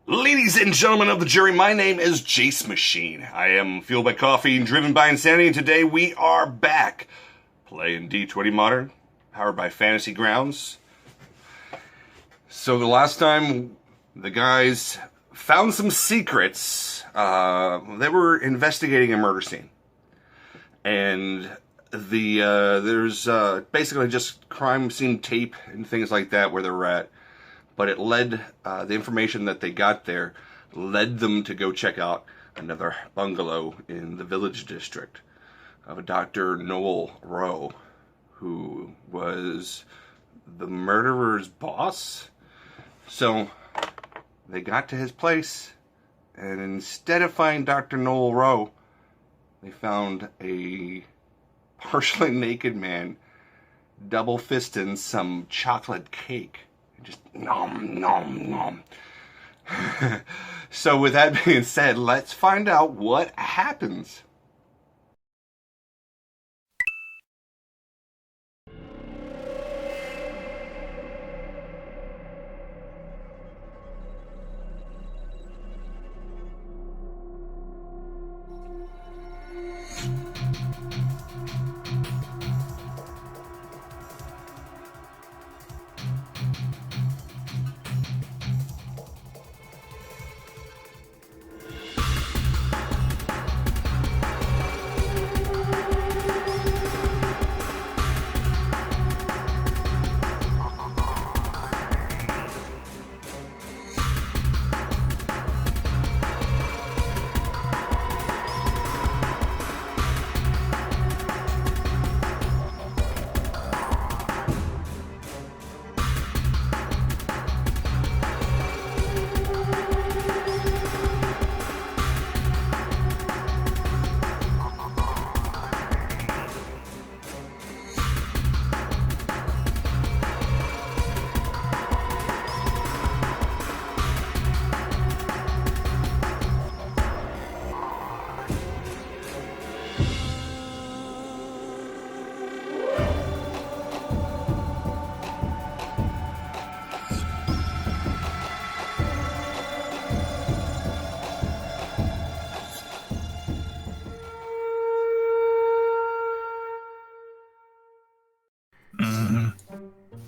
Ladies and gentlemen of the jury, my name is Jacemachine. I am fueled by coffee and driven by insanity, and today we are back playing D20 Modern, powered by Fantasy Grounds. So the last time the guys found some secrets, they were investigating a murder scene. And there's basically just crime scene tape and things like that where they're at. But it led, the information that they got there led them to go check out another bungalow in the village district of a Dr. Noel Rowe, who was the murderer's boss. So they got to his place, and instead of finding Dr. Noel Rowe, they found a partially naked man double-fisting some chocolate cake. Just nom, nom, nom. So with that being said, let's find out what happens.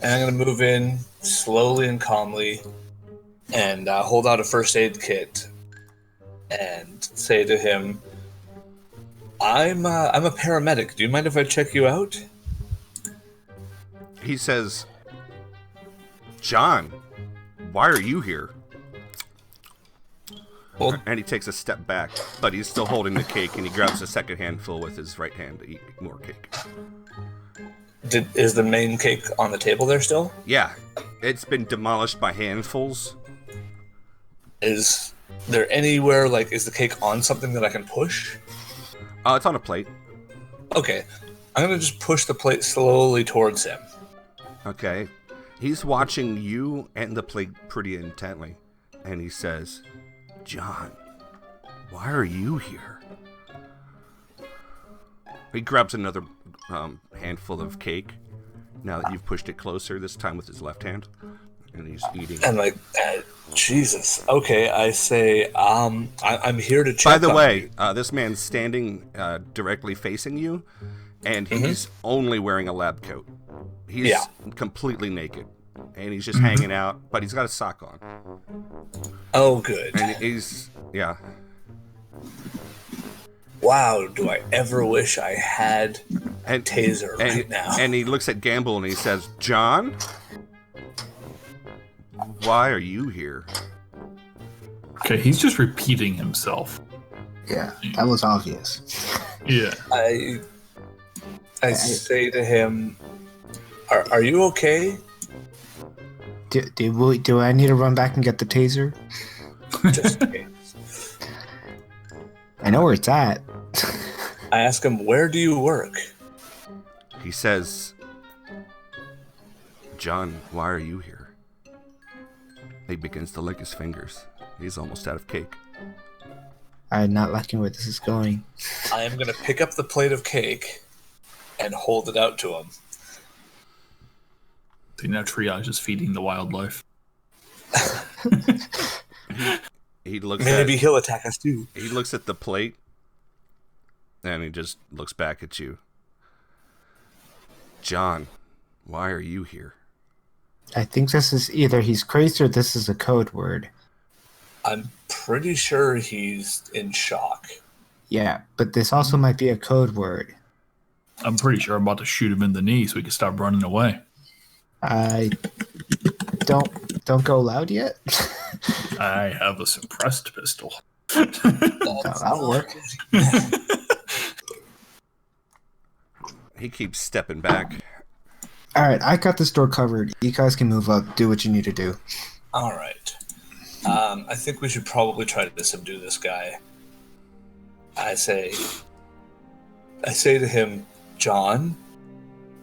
And I'm going to move in slowly and calmly and hold out a first aid kit and say to him, I'm a paramedic. Do you mind if I check you out? He says, John, why are you here? Well, and he takes a step back, but he's still holding the cake, and he grabs a second handful with his right hand to eat more cake. Is the main cake on the table there still? Yeah, it's been demolished by handfuls. Is there anywhere, is the cake on something that I can push? It's on a plate. Okay, I'm going to just push the plate slowly towards him. Okay, he's watching you and the plate pretty intently, and he says, John, why are you here? He grabs another handful of cake, now that you've pushed it closer, this time with his left hand, and he's eating. And Jesus. Okay, I say, I'm here to check. By the way, this man's standing directly facing you, and he's only wearing a lab coat. He's completely naked, and he's just hanging out, but he's got a sock on. Oh, good. And he's, Wow, do I ever wish I had a taser right now. And he looks at Gamble and he says, John, why are you here? Okay, he's just repeating himself. Yeah, that was obvious. Yeah. I say to him, are you okay? Do I need to run back and get the taser? Just in case. I know where it's at. I ask him, where do you work? He says, John, why are you here? He begins to lick his fingers. He's almost out of cake. I'm not liking where this is going. I am going to pick up the plate of cake and hold it out to him. So now Triage is feeding the wildlife. he looks. Maybe he'll attack us too. He looks at the plate, and he just looks back at you. John, why are you here? I think this is either he's crazy or this is a code word. I'm pretty sure he's in shock. Yeah, but this also might be a code word. I'm pretty sure I'm about to shoot him in the knee so he can stop running away. I don't go loud yet. I have a suppressed pistol. That'll work. He keeps stepping back. All right, I got this door covered. You guys can move up. Do what you need to do. All right. I think we should probably try to subdue this guy. I say to him, John,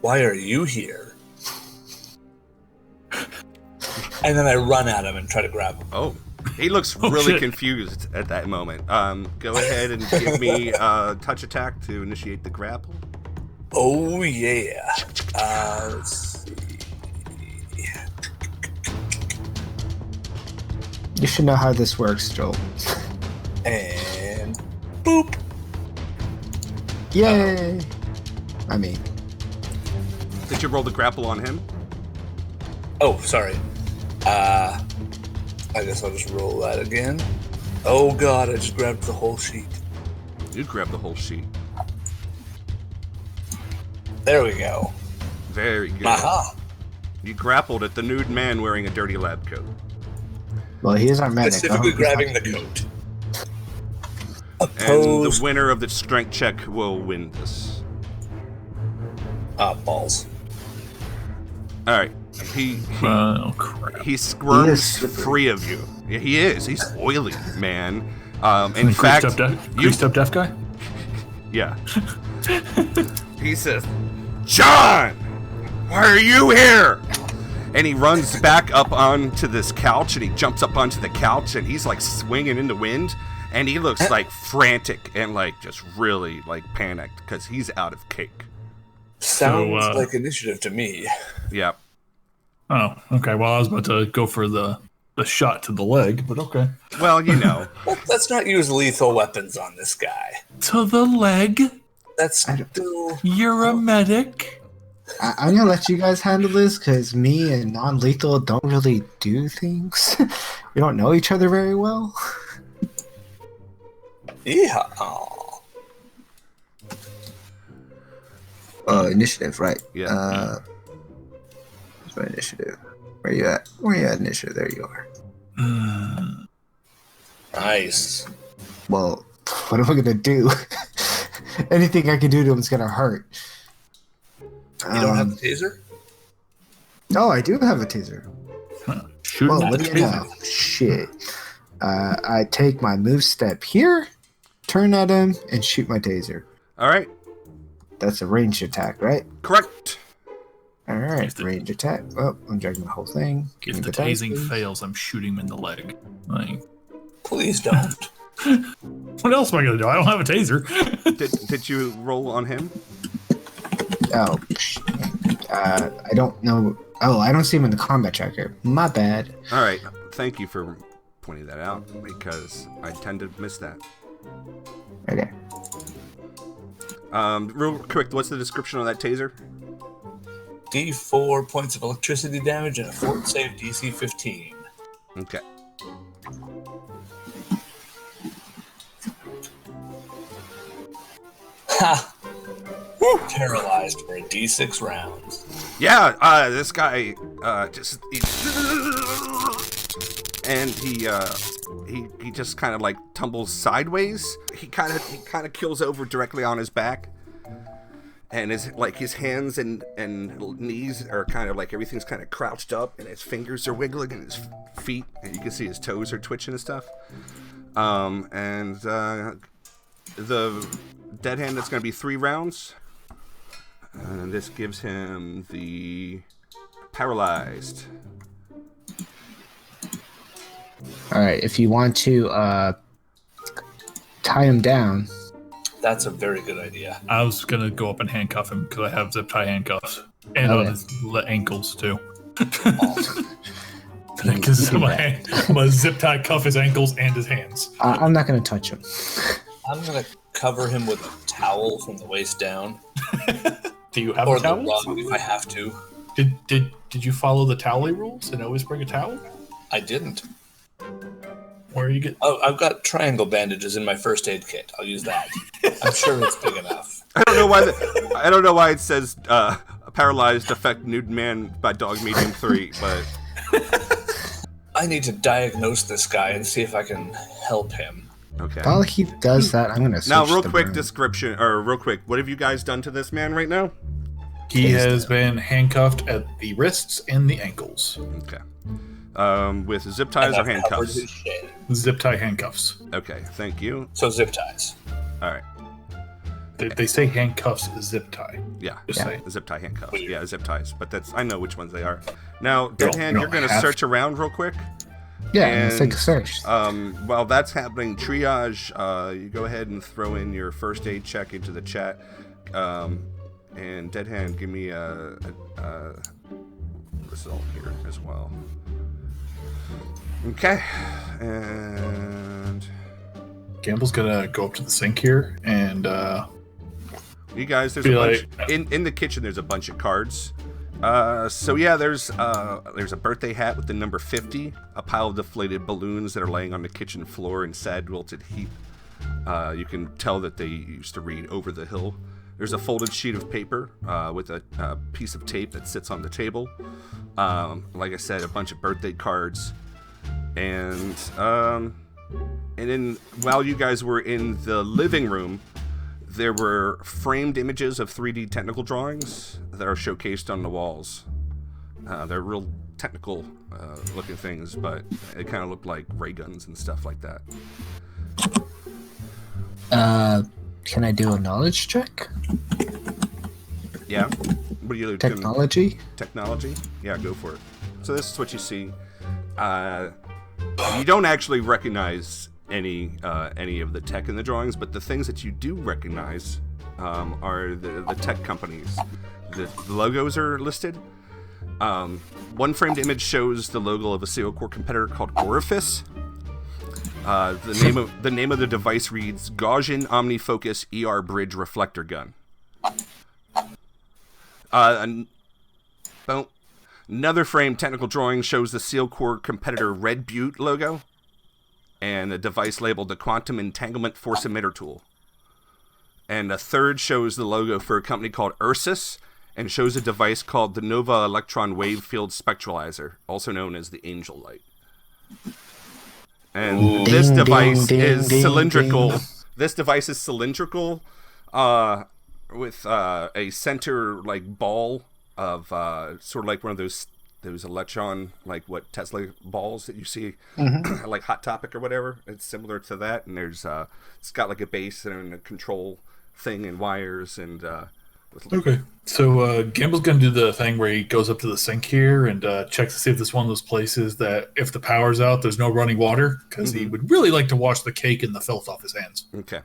why are you here? And then I run at him and try to grab him. Oh, he looks really confused at that moment. Go ahead and give me a touch attack to initiate the grapple. Oh, yeah. Let's see. You should know how this works, Joel. And boop. Yay! I mean, Did you roll the grapple on him? Oh, sorry. I guess I'll just roll that again. Oh, God, I just grabbed the whole sheet. You grab the whole sheet. There we go. Very good. Aha. You grappled at the nude man wearing a dirty lab coat. well, he is our medic. Specifically I hope grabbing he's the not- coat. And Opposed. the winner of the strength check will win this. Balls. Alright. He Oh, crap. he squirms He is slippery. free of you. Yeah, he is. He's oily, man. In Greased fact, up deaf guy? yeah. He says, John, why are you here? And he runs back up onto this couch, and he jumps up onto the couch, and he's like swinging in the wind, and he looks like frantic and like just really like panicked because he's out of cake. Sounds So, like initiative to me. Yeah. Oh, okay. Well, I was about to go for the shot to the leg, but okay. Well, you know. Let's not use lethal weapons on this guy. To the leg? That's I don't- still... You're a medic? I'm gonna let you guys handle this because me and non-lethal don't really do things. We don't know each other very well. Yeah. Oh. Initiative, right? Yeah. Where's my initiative? Where you at? Where you at, initiative? There you are. Nice. Well, what am I gonna do? Anything I can do to him is gonna hurt. You don't have the taser? No, I do have a taser. Shoot Well, him what with do the you know? Shit. I take my move step here, turn at him, and shoot my taser. All right. That's a ranged attack, right? Correct. Alright, If the- range attack. Oh, I'm dragging the whole thing. Give If me the dice, tasing please. fails, I'm shooting him in the leg. Like, Please don't. what else am I gonna do? I don't have a taser. Did you roll on him? Oh, I don't know. Oh, I don't see him in the combat tracker. My bad. All right. Thank you for pointing that out because I tend to miss that. Okay. Real quick, what's the description of that taser? D4 points of electricity damage and a fort save DC 15. Okay. Ha! Paralyzed for a D6 rounds. Yeah, this guy and he just kind of like tumbles sideways. He kind of kills over directly on his back, and his hands and knees are kind of like everything's kind of crouched up, and his fingers are wiggling, and his feet, and you can see his toes are twitching and stuff. The dead hand, that's going to be 3 rounds. And this gives him the paralyzed. Alright, if you want to tie him down. That's a very good idea. I was gonna go up and handcuff him because I have zip tie handcuffs and on Okay. his ankles too. Because I'm gonna zip tie cuff his ankles and his hands. I'm not gonna touch him. I'm gonna cover him with a towel from the waist down. Do you have Or a the towel? rug if I have to. Did you follow the towel rules and always bring a towel? I didn't. Where you get? Oh, I've got triangle bandages in my first aid kit. I'll use that. I'm sure it's big enough. I don't know why it says paralyzed, affect nude man by dog medium 3, but I need to diagnose this guy and see if I can help him. okay. While he does that, I'm gonna Now, search real the quick room. description, or real quick, what have you guys done to this man right now? He has been handcuffed at the wrists and the ankles. Okay. With zip ties or And I've covered handcuffs? his shit. Zip tie handcuffs. Okay, thank you. So zip ties. All right. They say handcuffs zip tie. Yeah, Just saying. zip tie handcuffs. Weird. Yeah, zip ties. But I know which ones they are. Now, You Dead don't- Hand, you you're don't going to have search around real quick. Yeah, let's take a search. While that's happening, triage, you go ahead and throw in your first aid check into the chat. And Dead Hand, give me a result here as well. Okay. And Gamble's gonna go up to the sink here and you guys, there's Be a bunch in the kitchen. There's a bunch of cards. So yeah, there's a birthday hat with the number 50, a pile of deflated balloons that are laying on the kitchen floor in sad wilted heap. You can tell that they used to read Over the Hill. There's a folded sheet of paper with a piece of tape that sits on the table. Like I said, a bunch of birthday cards, and then while you guys were in the living room, there were framed images of 3D technical drawings that are showcased on the walls. They're real technical looking things, but it kind of looked like ray guns and stuff like that. Can I do a knowledge check? Yeah? What are you doing? Technology? Technology? Yeah, go for it. So this is what you see. You don't actually recognize any of the tech in the drawings, but the things that you do recognize are the tech companies. The logos are listed. One framed image shows the logo of a serial core competitor called Orifice. The name of the device reads Gaussian OmniFocus ER Bridge Reflector Gun. Another framed technical drawing shows the Seal Core competitor Red Butte logo, and a device labeled the Quantum Entanglement Force Emitter Tool. And a third shows the logo for a company called Ursus, and shows a device called the Nova Electron Wave Field Spectralizer, also known as the Angel Light. And Ooh. this Ding, device ding, is ding, cylindrical. ding. This device is cylindrical, with a center like ball of sort of like one of those electron, like what Tesla balls that you see, like Hot Topic or whatever. It's similar to that, and there's it's got like a base and a control thing and wires and. okay. So Gamble's gonna do the thing where he goes up to the sink here and checks to see if this is one of those places that if the power's out, there's no running water, because he would really like to wash the cake and the filth off his hands. Okay.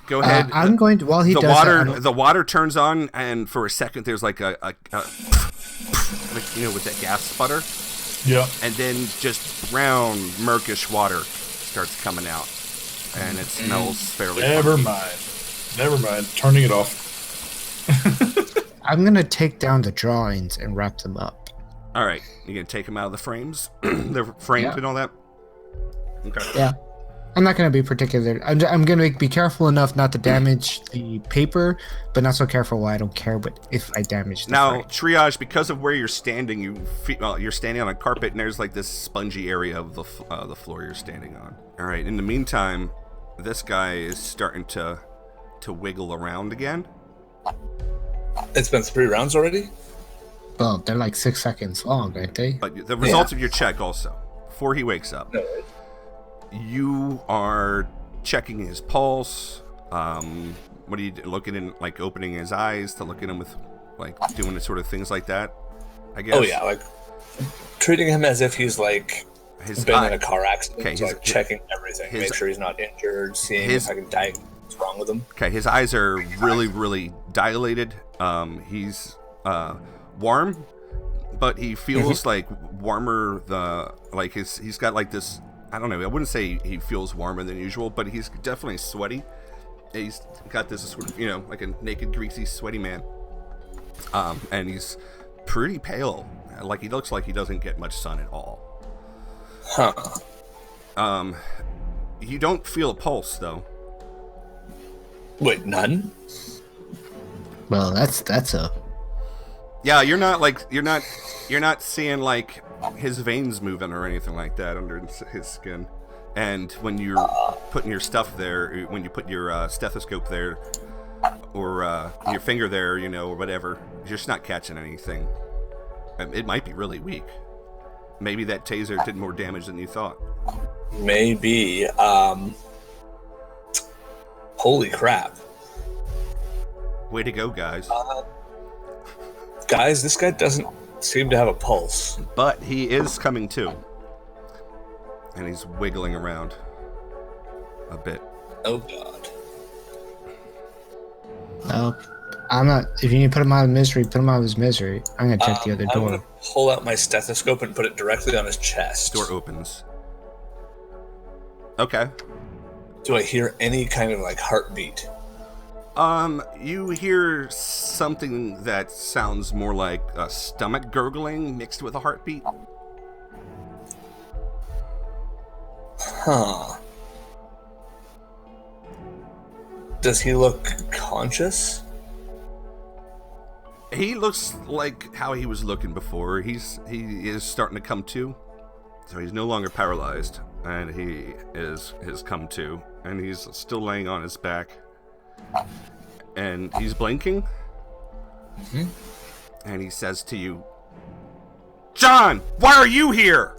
Go ahead. I'm going to, while he the does water, that, the water turns on, and for a second, there's like a like, with that gas sputter, Yeah. and then just brown, murkish water starts coming out, and it smells fairly. Never funky. mind. Never mind. Turning it off. I'm going to take down the drawings and wrap them up. All right, you gonna take them out of the frames? They're framed Yeah. and all that. Okay. Yeah. I'm not going to be particular. I'm going to be careful enough not to damage the paper, but not so careful why I don't care but if I damage the Now, frame. triage, because of where you're standing, you're standing on a carpet, and there's like this spongy area of the floor you're standing on. All right. In the meantime, this guy is starting to wiggle around again. It's been 3 rounds already? Well, they're like 6 seconds long, aren't they? But the results of your check also, before he wakes up, No. you are checking his pulse. What are you looking in, like opening his eyes to look at him with, like doing the sort of things like that? I guess. Oh yeah, like treating him as if he's like His been eye- in a car accident. Okay, So, like checking everything, his- make sure he's not injured, seeing his- if I can diagnose what's wrong with him. Okay, his eyes are really, really dilated. He's warm, but he feels like warmer. He's got like this. I don't know. I wouldn't say he feels warmer than usual, but he's definitely sweaty. He's got this sort of, like a naked, greasy, sweaty man. And he's pretty pale. Like, he looks like he doesn't get much sun at all. Huh. You don't feel a pulse, though. Wait, none? Well, that's a. Yeah, you're not seeing like his veins moving or anything like that under his skin. And when you're putting your stuff there, when you put your stethoscope there, or your finger there, or whatever, you're just not catching anything. It might be really weak. Maybe that taser did more damage than you thought. Maybe. Holy crap. Way to go, guys. Guys, this guy doesn't seem to have a pulse. But he is coming to. And he's wiggling around a bit. Oh, God. No, I'm not. If you need to put him out of misery, put him out of his misery. I'm gonna check the other I'm door. gonna pull out my stethoscope and put it directly on his chest. Door opens. Okay. Do I hear any kind of like heartbeat? You hear something that sounds more like a stomach gurgling mixed with a heartbeat. Huh. Does he look conscious? He looks like how he was looking before. He is starting to come to. So he's no longer paralyzed, and he has come to, and he's still laying on his back. And he's blinking. Mm-hmm. And he says to you, "John, why are you here?"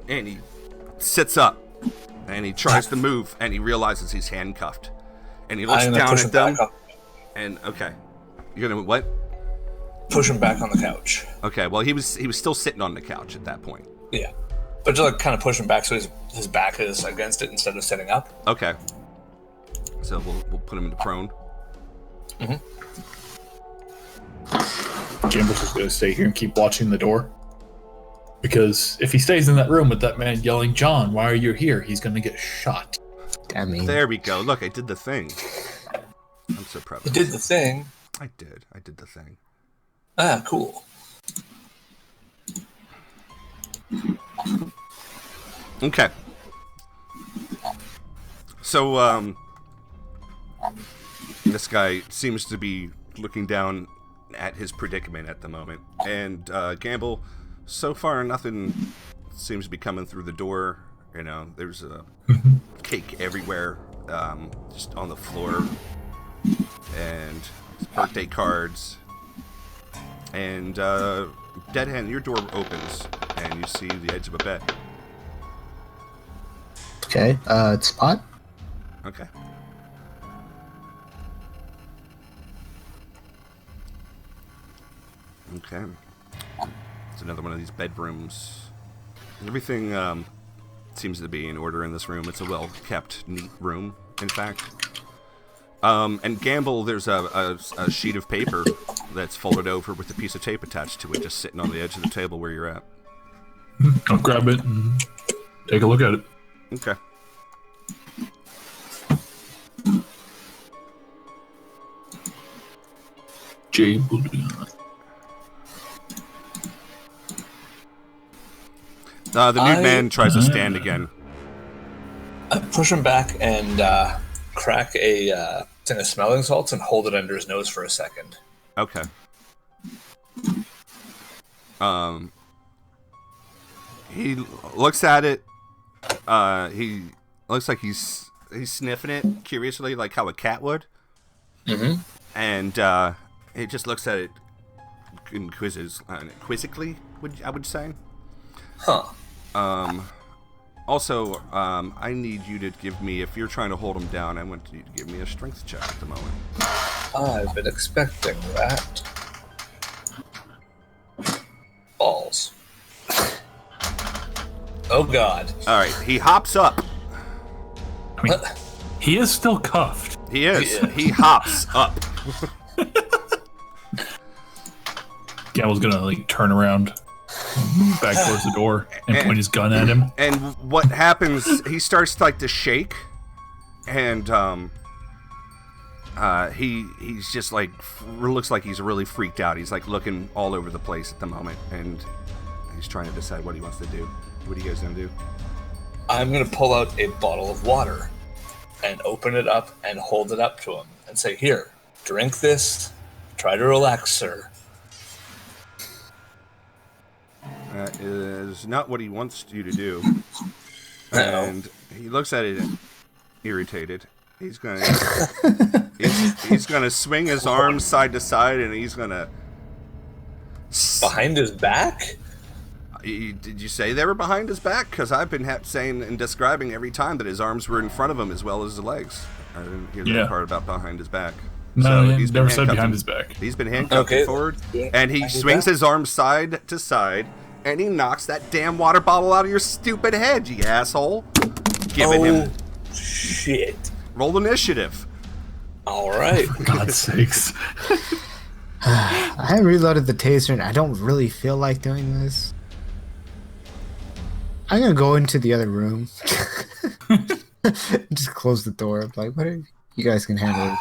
And he sits up, and he tries to move, and he realizes he's handcuffed. And he looks down at them. And okay, you're gonna what? Push him back on the couch. Okay, well he was still sitting on the couch at that point. Yeah, but just like kind of push him back so his back is against it instead of sitting up. Okay. So we'll put him into prone. Mm-hmm. Jambos is going to stay here and keep watching the door. Because if he stays in that room with that man yelling, "John, why are you here?" he's going to get shot. I mean, There we go. Look, I did the thing. I'm so proud of You did the thing. I did the thing. Ah, cool. Okay. So, this guy seems to be looking down at his predicament at the moment. And, Gamble, so far nothing seems to be coming through the door. There's a cake everywhere, just on the floor. And birthday cards. And, Dead Hand, your door opens, and you see the edge of a bed. okay. Spot. Okay. Okay. It's another one of these bedrooms. Everything seems to be in order in this room. It's a well-kept, neat room, in fact. And Gamble, there's a sheet of paper that's folded over with a piece of tape attached to it, just sitting on the edge of the table where you're at. I'll grab it and take a look at it. Okay. The nude man tries to stand again. I push him back and crack a tin of smelling salts and hold it under his nose for a second. Okay. He looks at it. He looks like he's sniffing it curiously, like how a cat would. Mm-hmm. And he just looks at it quizzically, I would say. Huh. Also, I need you to give me, if you're trying to hold him down, I want you to give me a strength check at the moment. I've been expecting that. Balls. Oh, God. All right, he hops up. I mean, he is still cuffed. He is. Yeah. He hops up. Gamble's gonna like turn around, back towards the door, and point his gun at him. And what happens? He starts like to shake, and he's just like looks like he's really freaked out. He's like looking all over the place at the moment, and he's trying to decide what he wants to do. What are you guys gonna do? I'm gonna pull out a bottle of water and open it up and hold it up to him and say, "Here, drink this. Try to relax, sir." That is not what he wants you to do. No. And he looks at it irritated. He's gonna he's gonna swing his arms side to side, and he's gonna Behind his back? Did you say they were behind his back? Because I've been saying and describing every time that his arms were in front of him as well as his legs. I didn't hear the part about behind his back. No, so he's never said behind his back. He's been handcuffed forward, and he swings his arms side to side, and he knocks that damn water bottle out of your stupid head, you asshole. Giving him shit. Roll initiative. All right. For God's sakes. I reloaded the taser, and I don't really feel like doing this. I'm gonna go into the other room. Just close the door. Like, what? You guys can handle it.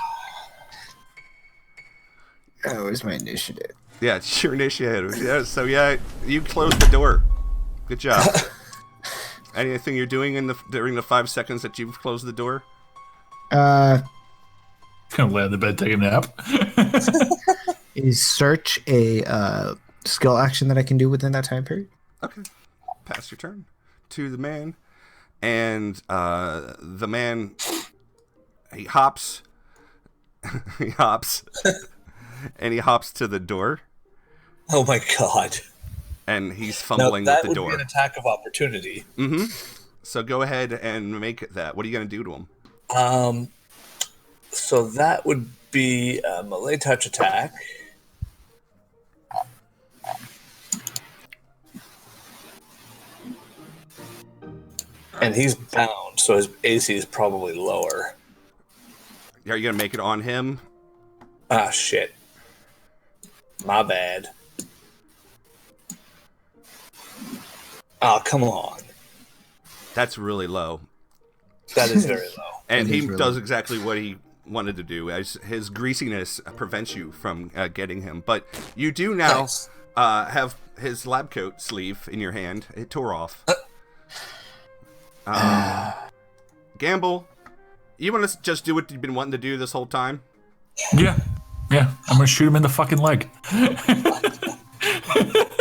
Oh, where's my initiative? Yeah, it's your initiative. Yeah, so yeah, you closed the door. Good job. Anything you're doing during the 5 seconds that you've closed the door? Gonna lay on the bed, take a nap. Is search a skill action that I can do within that time period? Okay. Pass your turn to the man. And the man, he hops. He hops. And he hops to the door. Oh my God. And he's fumbling with the door. That would be an attack of opportunity. Mm-hmm. So go ahead and make it that. What are you going to do to him? So that would be a melee touch attack. And he's bound, so his AC is probably lower. Are you going to make it on him? Ah, shit. My bad. Oh, come on. That's really low. That is very low. And he does exactly what he wanted to do. As his greasiness prevents you from getting him. But you do now have his lab coat sleeve in your hand. It tore off. Gamble, you want to just do what you've been wanting to do this whole time? Yeah. I'm gonna shoot him in the fucking leg.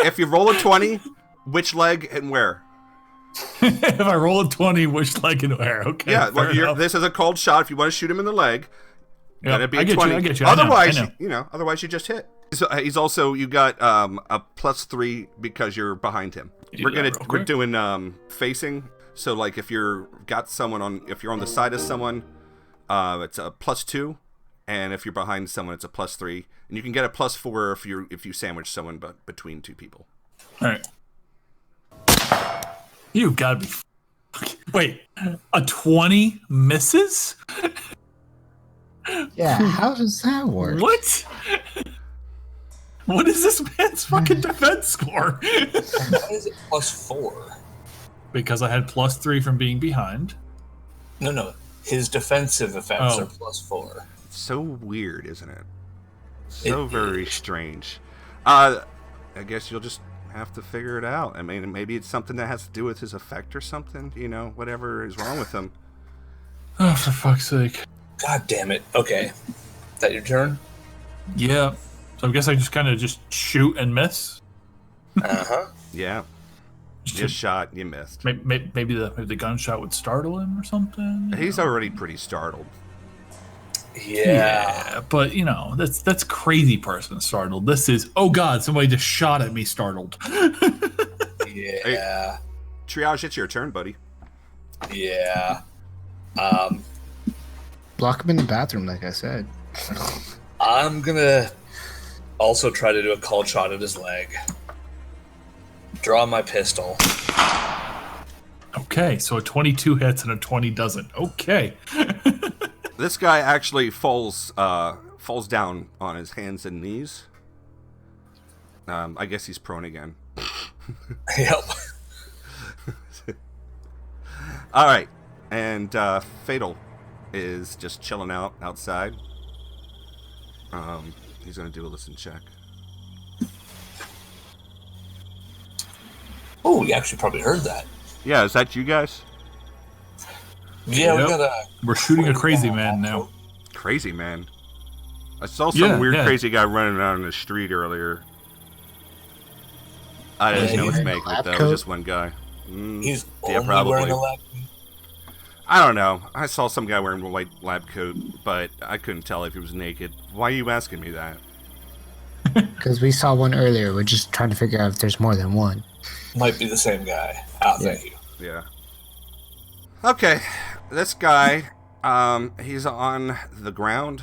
If you roll a 20, which leg and where? If I roll a 20, which leg and where? Okay. Yeah, well, this is a cold shot. If you want to shoot him in the leg, yep, be a 20. I get you. Otherwise, I know. Otherwise you just hit. So he's also, you got a +3 because you're behind him. We're doing facing. So like if you're on the side of someone, it's a +2, and if you're behind someone, it's a +3, and you can get a +4 if you sandwich someone between two people. All right. You gotta be. Wait, a 20 misses? Yeah, how does that work? What? What is this man's fucking defense score? Why is it +4? Because I had +3 from being behind. No. His defensive effects are +4. So weird, isn't it? So very strange. I guess you'll just have to figure it out. I mean, maybe it's something that has to do with his effect or something. Whatever is wrong with him. Oh, for fuck's sake. God damn it. Okay. Is that your turn? Yeah. So I guess I just kind of shoot and miss. Uh-huh. Yeah. You shot, you missed. Maybe the gunshot would startle him or something. He's already pretty startled. Yeah, but that's crazy person startled. This is, oh god, somebody just shot at me startled. Yeah. Hey, Triage, it's your turn, buddy. Yeah. Block him in the bathroom, like I said. I'm gonna also try to do a cold shot at his leg. Draw my pistol. Okay, so a 22 hits and a 20 doesn't. Okay. This guy actually falls down on his hands and knees. I guess he's prone again. Yep. All right, and Fatal is just chilling outside. He's gonna do a listen check. Oh, you actually probably heard that. Yeah, is that you guys? Yeah, Yep. We're shooting a crazy man now. Crazy man. I saw some weird yeah. crazy guy running around in the street earlier. I didn't know what's making it though. It was just one guy. He's Yeah, only probably. wearing a lab coat. I don't know. I saw some guy wearing a white lab coat, but I couldn't tell if he was naked. Why are you asking me that? Because we saw one earlier. We're just trying to figure out if there's more than one. Might be the same guy. Thank you. Yeah. Okay, this guy, he's on the ground,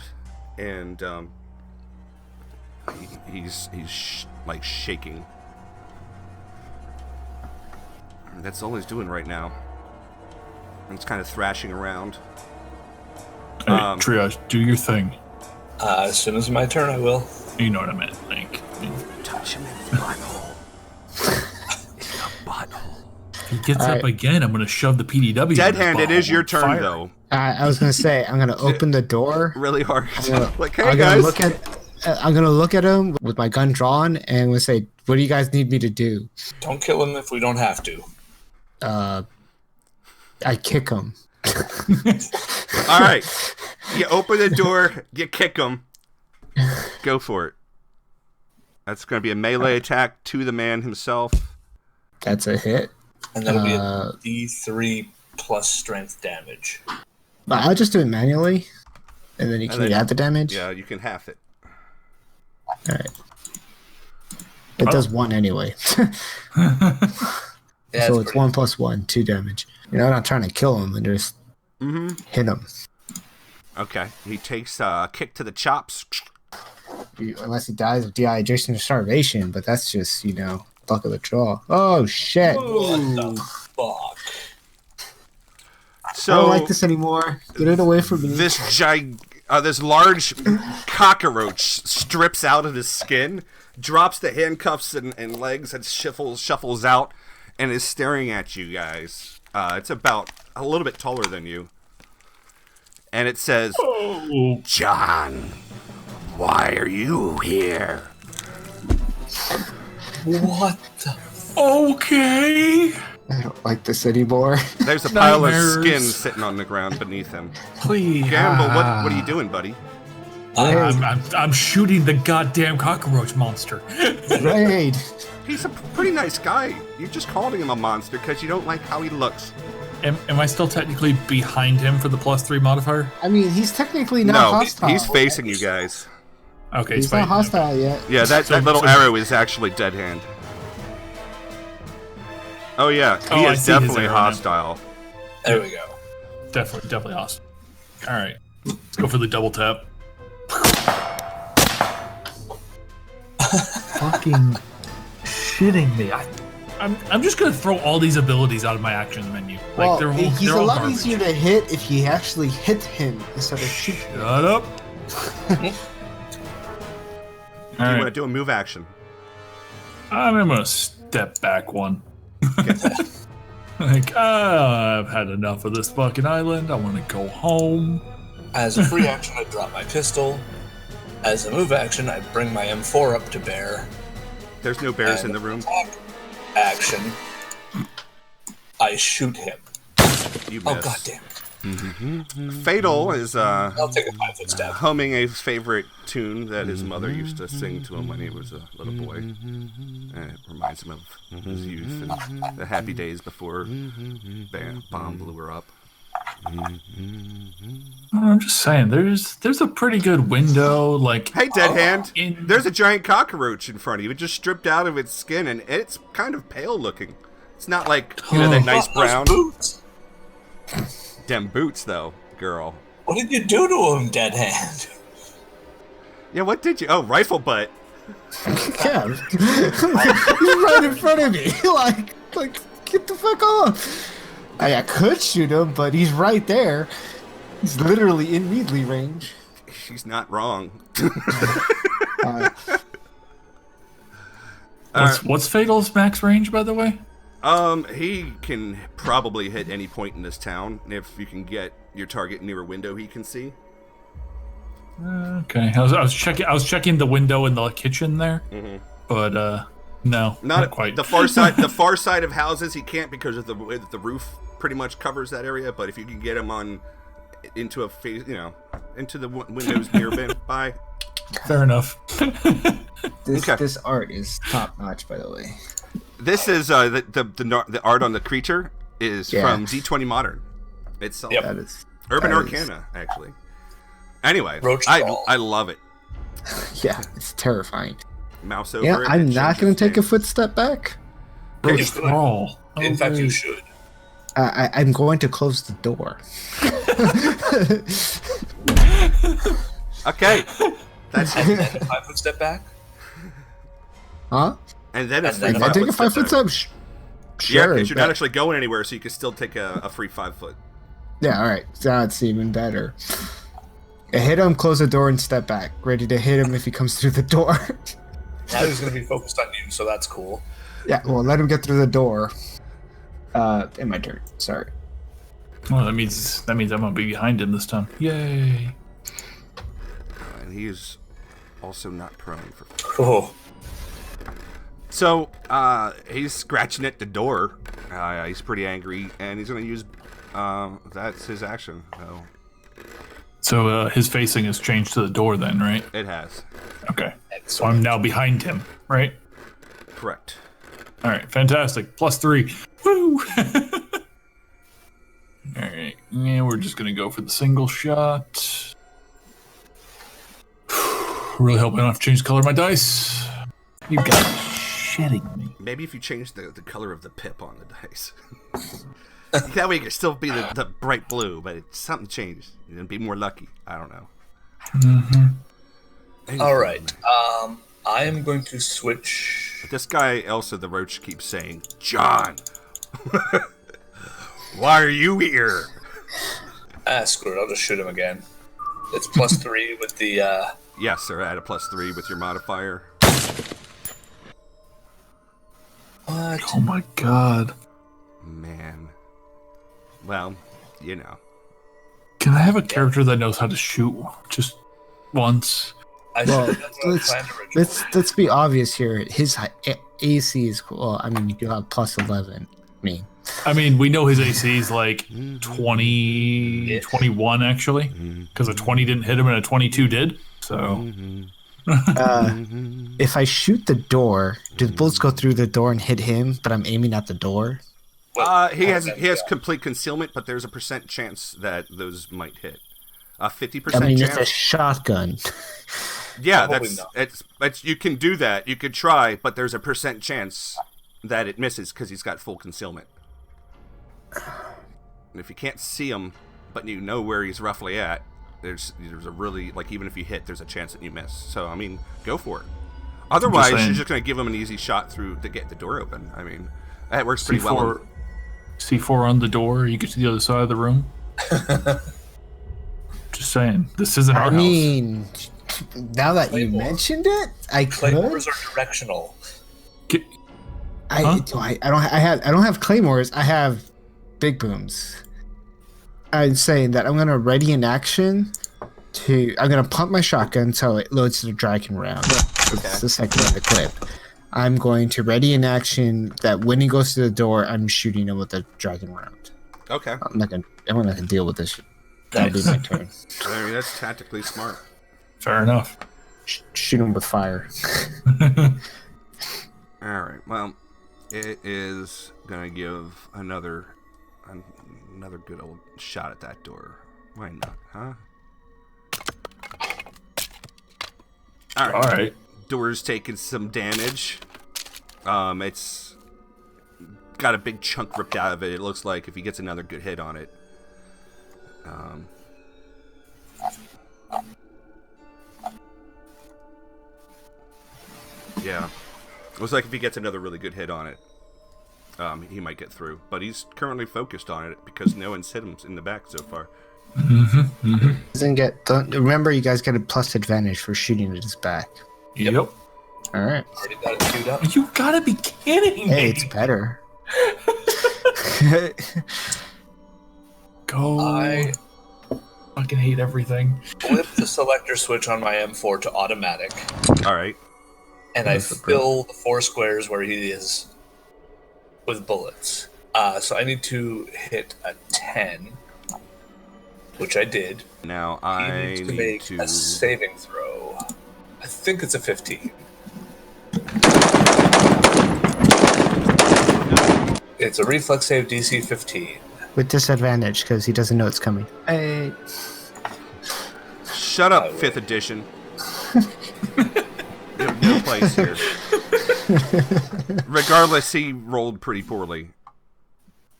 and he's like shaking. And that's all he's doing right now. And he's kind of thrashing around. Hey, Triage, do your thing. As soon as it's my turn, I will. You know what I meant, like. Touch him in the butthole. In the butthole. If he gets up again, I'm going to shove the PDW. Dead hand, it is your turn, though. I was gonna say I'm gonna open the door. Really hard. Like, hey, I'm guys. I'm gonna look at him with my gun drawn and we'll say, "What do you guys need me to do?" Don't kill him if we don't have to. I kick him. All right. You open the door, you kick him. Go for it. That's going to be a melee attack to the man himself. That's a hit. And that'll be a D3 plus strength damage. But I'll just do it manually, and then you can add the damage. Yeah, you can half it. All right. It does 1 anyway. Yeah, so it's 1 plus 1, 2 damage. You know, I'm not trying to kill him and just hit him. Okay. He takes a kick to the chops. Unless he dies of dehydration or starvation, but that's just, luck of the draw. Oh, shit. What the fuck? So I don't like this anymore. Get it away from me. This large cockroach strips out of his skin, drops the handcuffs and legs, and shuffles out, and is staring at you guys. It's about a little bit taller than you. And it says, "John, why are you here?" What the? Okay. I don't like this anymore. There's a pile of Nightmares. skin sitting on the ground beneath him. Please. Gamble, what are you doing, buddy? I'm shooting the goddamn cockroach monster. Raid. He's a pretty nice guy. You're just calling him a monster because you don't like how he looks. Am I still technically behind him for the +3 modifier? I mean, he's technically not hostile. He's facing you guys. Okay, He's not hostile yet. Yeah, that little arrow is actually dead hand. Oh yeah, he I is see his definitely arrow now. hostile. There we go. Definitely hostile. All right, let's go for the double tap. Fucking shitting me. I'm just gonna throw all these abilities out of my actions menu. Like he's they're a all lot garbage. easier to hit if you actually hit him instead of shooting. Shut up. You want to do a move action? I'm gonna step back one. I've had enough of this fucking island. I want to go home. As a free action, I drop my pistol. As a move action, I bring my M4 up to bear. There's no bears And in the room. attack action, I shoot him. You Oh miss. goddamn! Fatal is I'll take a 5-foot step. humming a favorite tune that his mother used to sing to him when he was a little boy. And it reminds him of his youth and the happy days before the bomb blew her up. I'm just saying, there's a pretty good window. Like, Hey, Dead Hand, in- there's a giant cockroach in front of you. It just stripped out of its skin, and it's kind of pale looking. It's not like, that nice Those brown. boots. Them boots, though, girl. What did you do to him, Dead Hand? Yeah, what did you... Oh, rifle butt. Yeah. He's right in front of me. like, get the fuck off. I could shoot him, but he's right there. He's literally in melee range. She's not wrong. What's Fatal's max range, by the way? He can probably hit any point in this town if you can get your target near a window he can see. Okay, I was checking the window in the kitchen there, but no, not quite. The far side of houses he can't because of the way that the roof pretty much covers that area. But if you can get him into a face, into the windows nearby. Fair enough. This art is top notch, by the way. This is the art on the creature is from D20 Modern. It's Urban Arcana, actually. Anyway, I love it. Yeah, it's terrifying. Mouse over Yeah, it. I'm not going to take a footstep back. In fact, you should. I'm going to close the door. Okay. That's And then a 5-foot step back. Huh? And then it's And then If I take a 5-foot step, Yeah, sure. because you're not actually going anywhere, so you can still take a free 5-foot. Yeah, all right. That's even better. I hit him, close the door, and step back. Ready to hit him if he comes through the door. Now he's going to be focused on you, so that's cool. Yeah, well, let him get through the door. In my turn. Sorry. Well, that means I'm gonna be behind him this time. Yay! And he is also not prone for. Oh. So he's scratching at the door. He's pretty angry, and he's gonna use. That's his action. So his facing has changed to the door, then, right? It has. Okay. So I'm now behind him, right? Correct. All right, fantastic. +3. Woo! All right, yeah, we're just gonna go for the single shot. Really hope I don't have to change the color of my dice. You guys are shitting me. Maybe if you change the color of the pip on the dice. That way it could still be the bright blue, but something changed. You'd be more lucky. I don't know. Mm-hmm. All right. I am going to switch. This guy, Elsa the Roach, keeps saying, John, why are you here? Screw it. I'll just shoot him again. It's +3 with the. Yes, sir. Add a +3 with your modifier. What? Oh my god. Man. Well, Can I have a character that knows how to shoot just once? Well, let's be obvious here. His AC is cool. Well, I mean, you have +11. I mean, we know his AC is like 20, 21 actually, because a 20 didn't hit him and a 22 did. So, if I shoot the door, do the bullets go through the door and hit him? But I'm aiming at the door. He has complete concealment, but there's a % chance that those might hit. 50% I mean, chance. it's a shotgun. Yeah, Probably it's you can do that. You could try, but there's a % chance that it misses because he's got full concealment. And if you can't see him, but you know where he's roughly at, there's a really, like, even if you hit, there's a chance that you miss. So I mean, go for it. Otherwise, you're just gonna give him an easy shot through to get the door open. I mean, that works pretty well. C4 on the door. You get to the other side of the room. Just saying, this isn't our house. I mean, now that you mentioned it, I could. Claymores are directional. I don't have claymores. I have big booms. I'm saying that I'm gonna ready in action. I'm gonna pump my shotgun so it loads the dragon round. It's the second of the clip. I'm going to ready in action that when he goes to the door, I'm shooting him with the dragon round. Okay. I'm gonna have to deal with this. That'll be my turn. I mean, that's tactically smart. Fair enough. Shoot him with fire. All right. Well, it is gonna give another good old shot at that door. Why not, huh? All right. Door's taking some damage. It's got a big chunk ripped out of it. It looks like if he gets another good hit on it. Yeah. Looks like if he gets another really good hit on it, he might get through. But he's currently focused on it because no one's hit him in the back so far. Remember, you guys get a plus advantage for shooting at his back. Yep. All right. Already got it queued up. You gotta be kidding me. Hey, it's better. Go. I fucking hate everything. flip the selector switch on my M4 to automatic, All right. and I fill the 4 squares where he is with bullets. So I need to hit a 10, which I did. Now He I needs to need make to. a saving throw. I think it's a 15. It's a reflex save DC 15. With disadvantage because he doesn't know it's coming. Hey. Shut up, 5th edition. You have no place here. Regardless, he rolled pretty poorly.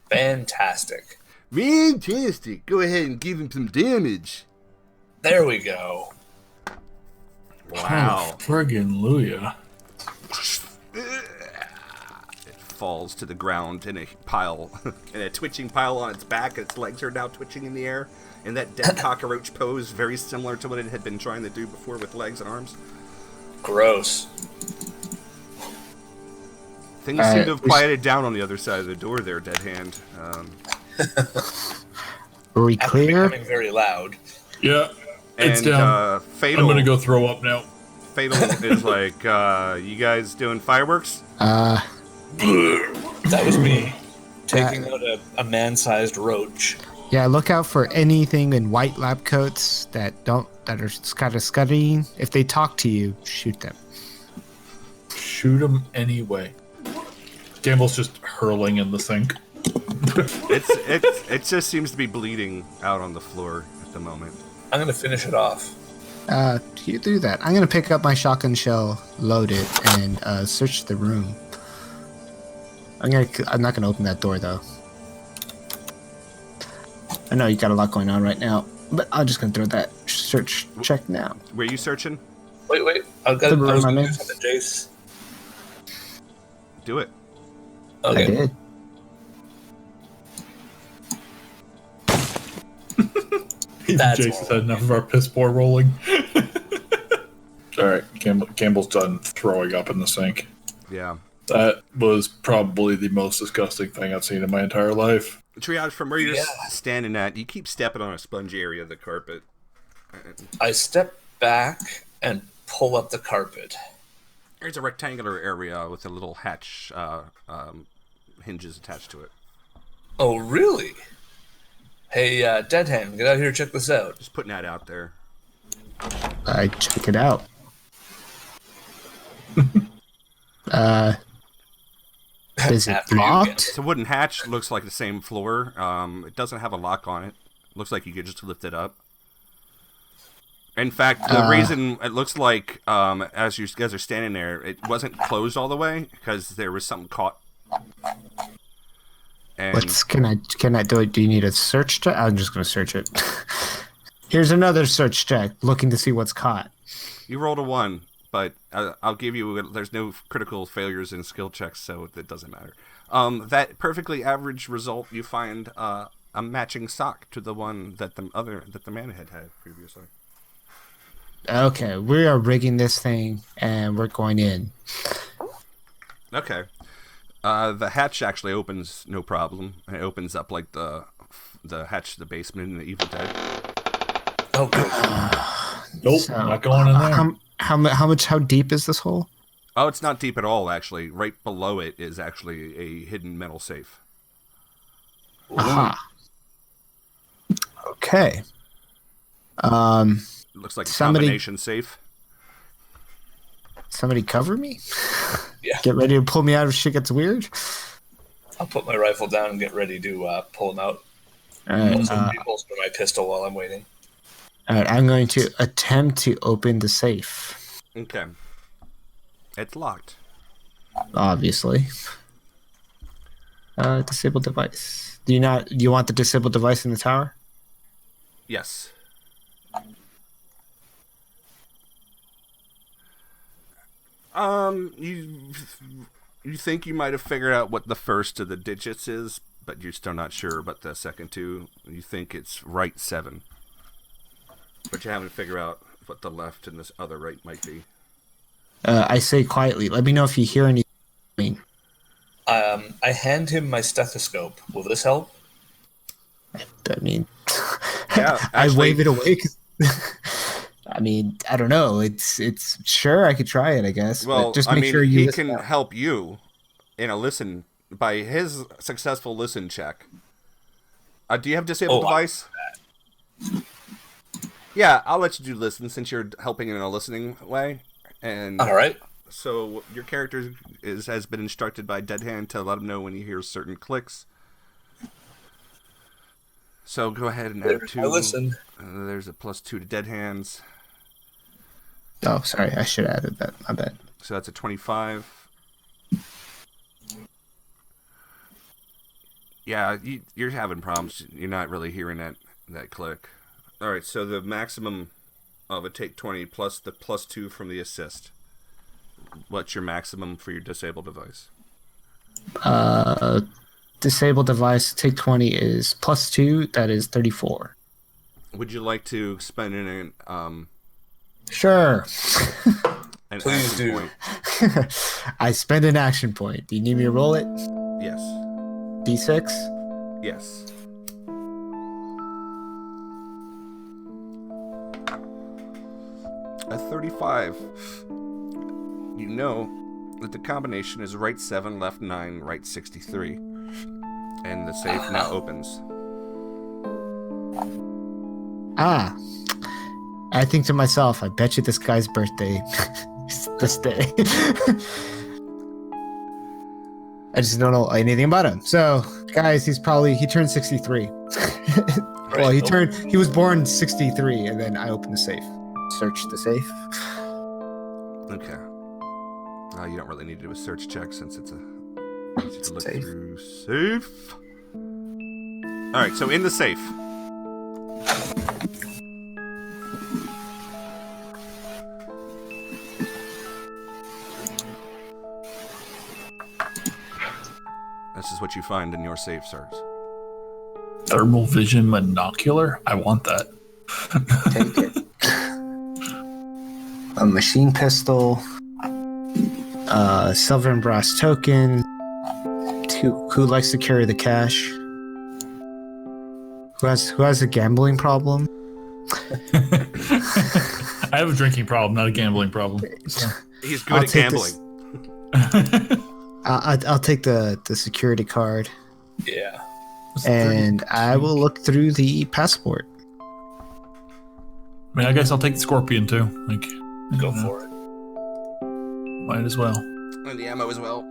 Fantastic. Fantastic. Go ahead and give him some damage. There we go. Wow. Oh, friggin' Luya. It falls to the ground in a pile, in a twitching pile on its back. Its legs are now twitching in the air in that dead cockroach pose, very similar to what it had been trying to do before with legs and arms. Gross. Things seem to have quieted down on the other side of the door there, Dead Hand. Are we After clear? becoming very loud. Yeah, it's and down. Fatal, I'm gonna go throw up now. Fatal is like, you guys doing fireworks? That was me. Taking out a man-sized roach. Yeah, look out for anything in white lab coats that are kind of scuttling. If they talk to you, shoot them. Shoot him anyway. Gamble's just hurling in the sink. It just seems to be bleeding out on the floor at the moment. I'm going to finish it off. You do that. I'm gonna pick up my shotgun shell, load it, and search the room. I'm not gonna open that door though. I know you got a lot going on right now, but I'm just gonna throw that search check now. Were you searching? Wait. I was room going I'm to in. do something, Jace. Do it. Okay. I did. That's Jason's had enough of our piss poor rolling. Alright, Gamble's done throwing up in the sink. Yeah. That was probably the most disgusting thing I've seen in my entire life. Triage, from where you're standing at, you keep stepping on a spongy area of the carpet. I step back and pull up the carpet. There's a rectangular area with a little hatch hinges attached to it. Oh, really? Hey, Dead Hand, get out here and check this out. Just putting that out there. I check it out. Is it After you locked? It's a wooden hatch, looks like the same floor. It doesn't have a lock on it. Looks like you could just lift it up. In fact, the reason it looks like, as you guys are standing there, it wasn't closed all the way because there was something caught. And Can I do it? Do you need a search check? I'm just gonna search it. Here's another search check, looking to see what's caught. you rolled a 1, but I'll give you. There's no critical failures in skill checks, so it doesn't matter. That perfectly average result, you find a matching sock to the one that the man had previously. Okay, we are rigging this thing, and we're going in. Okay. The hatch actually opens no problem. It opens up like the hatch to the basement in the Evil Dead. Oh, good. Nope, So, not going in there. How deep is this hole? Oh, it's not deep at all, actually. Right below it is actually a hidden metal safe. Aha. Okay. It looks like a combination safe. Somebody cover me? Yeah. Get ready to pull me out if shit gets weird? I'll put my rifle down and get ready to pull him out. Alright, Also, holster my pistol while I'm waiting. I'm going to attempt to open the safe. Okay. It's locked. Obviously. Disable device. Do you want the disabled device in the tower? Yes. You think you might have figured out what the first of the digits is, but you're still not sure about the second two. You think it's right 7. But you haven't figured out what the left and this other right might be. I say quietly, let me know if you hear anything. I hand him my stethoscope. Will this help? I mean, Yeah, I actually- wave it away. I mean, I don't know. It's sure I could try it, I guess. Well, but just I make mean, sure you he listen can out. help you in a listen by his successful listen check. Do you have disabled device? Yeah, I'll let you do listen since you're helping in a listening way. And All right. so your character has been instructed by Dead Hand to let him know when he hears certain clicks. So go ahead and add There's 2. my listen. There's a +2 to Dead Hands. Oh, sorry. I should have added that. My bad. So that's a 25. Yeah, you're having problems. You're not really hearing that click. All right, so the maximum of a take 20 plus the +2 from the assist. What's your maximum for your disabled device? Disabled device, take 20 is +2. That is 34. Would you like to spend an Sure. Please action do. point? I spend an action point. Do you need me to roll it? Yes. D6? Yes. A 35. You know that the combination is right 7, left 9, right 63. And the safe now opens. Ah. I think to myself, I bet you this guy's birthday is this day. I just don't know anything about him. So, guys, he turned 63. Well, he was born 63, and then I opened the safe. Search the safe. Okay. You don't really need to do a search check since it's easy to look safe. through safe. Alright, so in the safe. This is what you find in your safe, sirs. Thermal vision monocular? I want that. Take it. A machine pistol. Silver and brass token. Who likes to carry the cash? Who has a gambling problem? I have a drinking problem, not a gambling problem. So. He's good at gambling. I'll take the security card, Yeah. and I will look through the passport. I mean, I guess I'll take the scorpion too. Like, Go for it. might as well. And the ammo as well.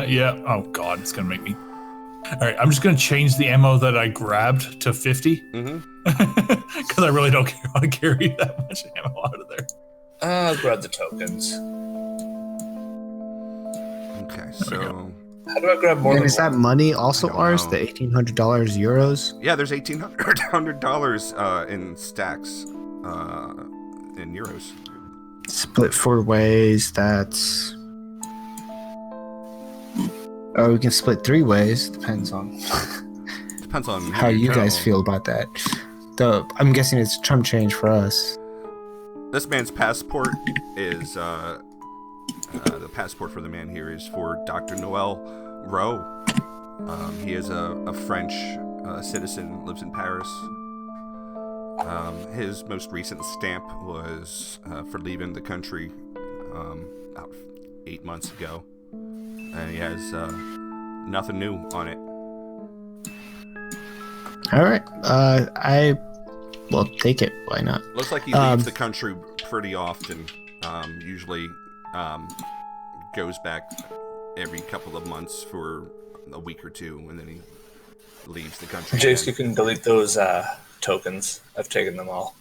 Yeah. Oh God, it's gonna make me. All right, I'm just gonna change the ammo that I grabbed to 50 Mm-hmm. because I really don't want to carry that much ammo out of there. I'll grab the tokens. Okay, so How do I grab more And than is that one? money also I don't ours? know. The $1,800 euros? yeah, there's $1,800 in stacks in euros. Split 4 ways. That's. Oh, we can split 3 ways. Depends on Depends on how you guys count. feel about that. Though I'm guessing it's chump change for us. This man's passport is the passport for the man here is for Dr. Noel Rowe. He is a French citizen, lives in Paris. His most recent stamp was for leaving the country about 8 months ago, and he has nothing new on it. All right. I will take it. Why not? Looks like he leaves the country pretty often. Usually goes back every couple of months for a week or two, and then he leaves the country. Jace, again. you can delete those tokens. I've taken them all.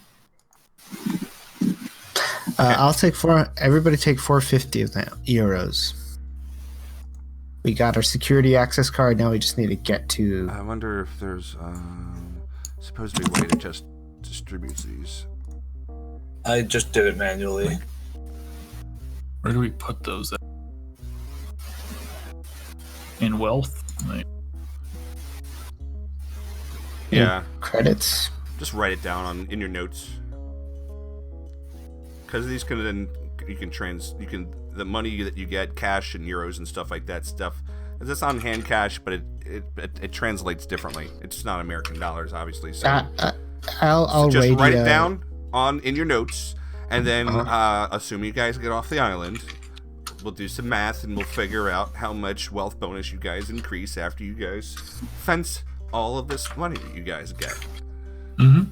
I'll take everybody take 450 of that euros. We got our security access card. Now we just need to get to. I wonder if there's supposed to be a way to just distribute these. I just did it manually. Where do we put those at? In wealth? Like, Yeah, Credits. just write it down in your notes, because these can then the money that you get, cash and euros and stuff like that stuff. It's on hand cash, but it translates differently. It's not American dollars, obviously. So, I'll just radio. write it down in your notes, and then assuming you guys get off the island, we'll do some math and we'll figure out how much wealth bonus you guys increase after you guys fence all of this money that you guys get. Mm-hmm.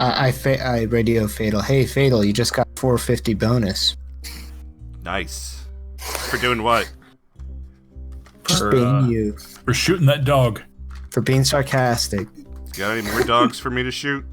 I radio Fatal. Hey, Fatal, you just got 450 bonus. Nice. For doing what? Just being you. For shooting that dog. For being sarcastic. Got any more dogs for me to shoot?